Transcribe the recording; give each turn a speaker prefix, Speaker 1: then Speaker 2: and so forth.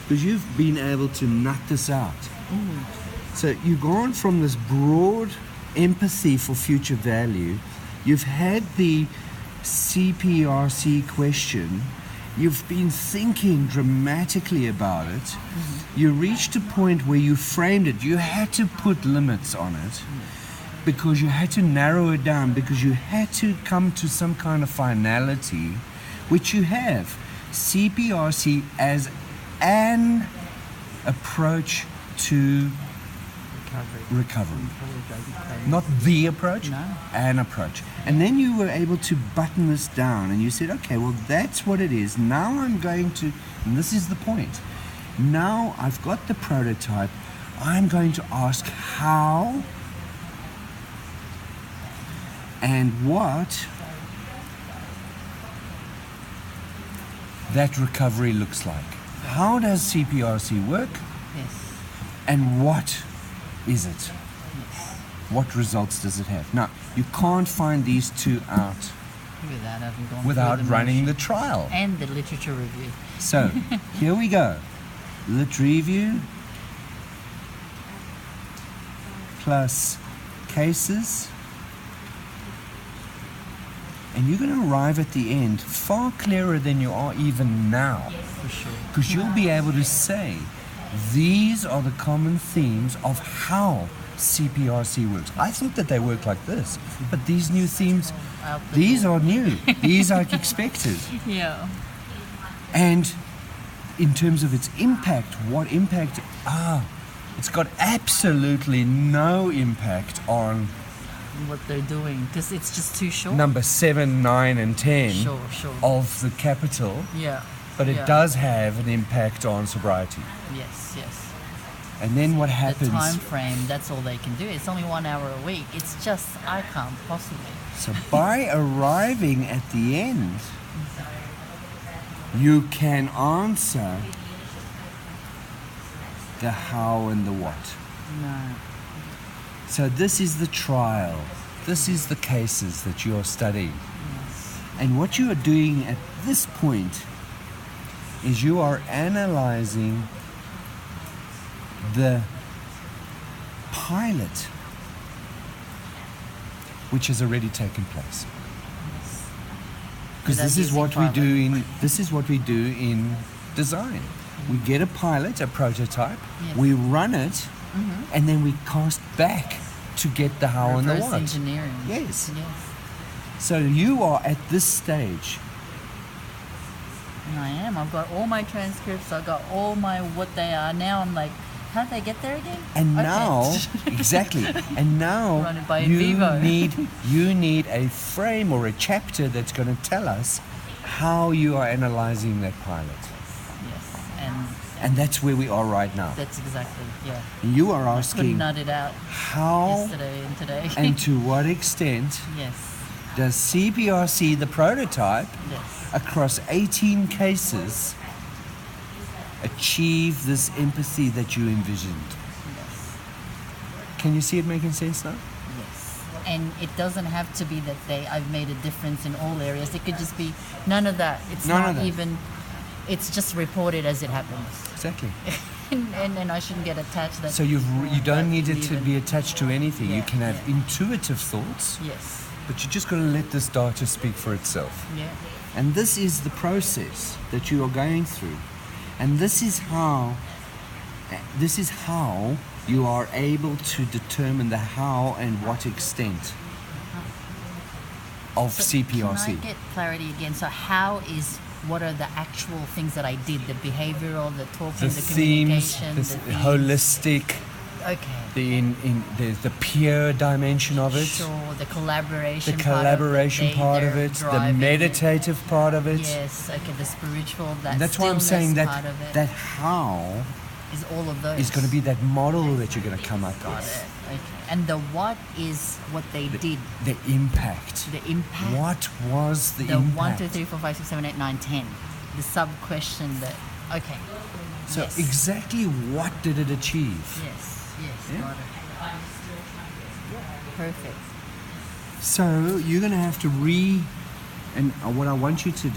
Speaker 1: because you've been able to nut this out. So you've gone from this broad empathy for future value, you've had the CPRC question, you've been thinking dramatically about it, you reached a point where you framed it, you had to put limits on it, because you had to narrow it down, because you had to come to some kind of finality, which you have. CPRC as an approach to recovery. Not the approach, an approach. And then you were able to button this down and you said, okay, well, that's what it is. Now I'm going to, and this is the point. Now I've got the prototype. I'm going to ask how and what that recovery looks like. How does CPRC work?
Speaker 2: Yes.
Speaker 1: And what is it?
Speaker 2: Yes.
Speaker 1: What results does it have? Now, you can't find these two out
Speaker 2: Without having gone
Speaker 1: without
Speaker 2: through the
Speaker 1: running the
Speaker 2: motion.
Speaker 1: trial.
Speaker 2: And the literature review.
Speaker 1: So, here we go. Lit review plus cases. And you're going to arrive at the end far clearer than you are even now.
Speaker 2: For sure.
Speaker 1: Because you'll be able to say, these are the common themes of how CPRC works. I thought that they work like this, but these new themes, these are new. These are expected.
Speaker 2: Yeah.
Speaker 1: And in terms of its impact, what impact? It's got absolutely no impact on
Speaker 2: What they're doing, because it's just too short.
Speaker 1: number 7, 9, and 10
Speaker 2: Sure.
Speaker 1: of the capital,
Speaker 2: Yeah.
Speaker 1: but it does have an impact on sobriety.
Speaker 2: Yes.
Speaker 1: And then what
Speaker 2: The
Speaker 1: happens?
Speaker 2: time frame, that's all they can do. It's only 1 hour a week. It's just, I can't possibly.
Speaker 1: So by arriving at the end, you can answer the how and the what.
Speaker 2: No.
Speaker 1: So this is the trial. This is the cases that you are studying.
Speaker 2: Yes.
Speaker 1: And what you are doing at this point is you are analyzing the pilot which has already taken place. Because this is what we do in design. We get a pilot, a prototype,
Speaker 2: Yes.
Speaker 1: we run it, and then we cast back to get the how and the
Speaker 2: Reverse
Speaker 1: what.
Speaker 2: engineering.
Speaker 1: Yes.
Speaker 2: Yes.
Speaker 1: So you are at this stage.
Speaker 2: And I am. I've got all my transcripts. I've got all my what they are. Now I'm like, how'd they get there again?
Speaker 1: And
Speaker 2: Okay.
Speaker 1: now, exactly. And now
Speaker 2: Run it by in vivo.
Speaker 1: you need a frame or a chapter that's going to tell us how you are analyzing that pilot.
Speaker 2: Yes.
Speaker 1: And that's where we are right now.
Speaker 2: That's exactly, yeah.
Speaker 1: You are
Speaker 2: Couldn't
Speaker 1: asking
Speaker 2: nut it out
Speaker 1: how
Speaker 2: yesterday and today.
Speaker 1: and to what extent
Speaker 2: Yes.
Speaker 1: does CPRC, the prototype,
Speaker 2: Yes.
Speaker 1: across 18 cases, achieve this empathy that you envisioned?
Speaker 2: Yes.
Speaker 1: Can you see it making sense now?
Speaker 2: Yes. And it doesn't have to be that I've made a difference in all areas. It could just be none of that. It's
Speaker 1: None
Speaker 2: not
Speaker 1: of that.
Speaker 2: even, it's just reported as it happens.
Speaker 1: Exactly.
Speaker 2: and I shouldn't get attached that.
Speaker 1: So you don't need it to
Speaker 2: even-
Speaker 1: be attached to anything. You
Speaker 2: Yeah,
Speaker 1: can have
Speaker 2: yeah.
Speaker 1: intuitive thoughts,
Speaker 2: Yes.
Speaker 1: but you just got to let this data speak for itself.
Speaker 2: Yeah.
Speaker 1: And this is the process that you are going through. And this is how you are able to determine the how and what extent of CPRC.
Speaker 2: Can I get clarity again? So what are the actual things that I did? The behavioral, the talking,
Speaker 1: The
Speaker 2: the
Speaker 1: themes,
Speaker 2: communication,
Speaker 1: the
Speaker 2: themes.
Speaker 1: holistic,
Speaker 2: Okay.
Speaker 1: the peer dimension of it,
Speaker 2: Sure. The collaboration.
Speaker 1: the collaboration part of it, the meditative part of it.
Speaker 2: Yes. Okay. The spiritual. That
Speaker 1: And that's why I'm saying
Speaker 2: stillness
Speaker 1: that
Speaker 2: part of it
Speaker 1: that how
Speaker 2: is all of those.
Speaker 1: is going to be that model that you're going to come up
Speaker 2: Got
Speaker 1: with.
Speaker 2: it. Okay. And the what is what they did.
Speaker 1: The impact.
Speaker 2: The impact.
Speaker 1: What was the
Speaker 2: The
Speaker 1: impact?
Speaker 2: 1, 2, 3, 4, 5, 6, 7, 8, 9, 10. The sub question that. Okay.
Speaker 1: So
Speaker 2: Yes.
Speaker 1: exactly what did it achieve?
Speaker 2: Yes.
Speaker 1: Yeah.
Speaker 2: Got it. Perfect.
Speaker 1: So you're going to have to and what I want you to do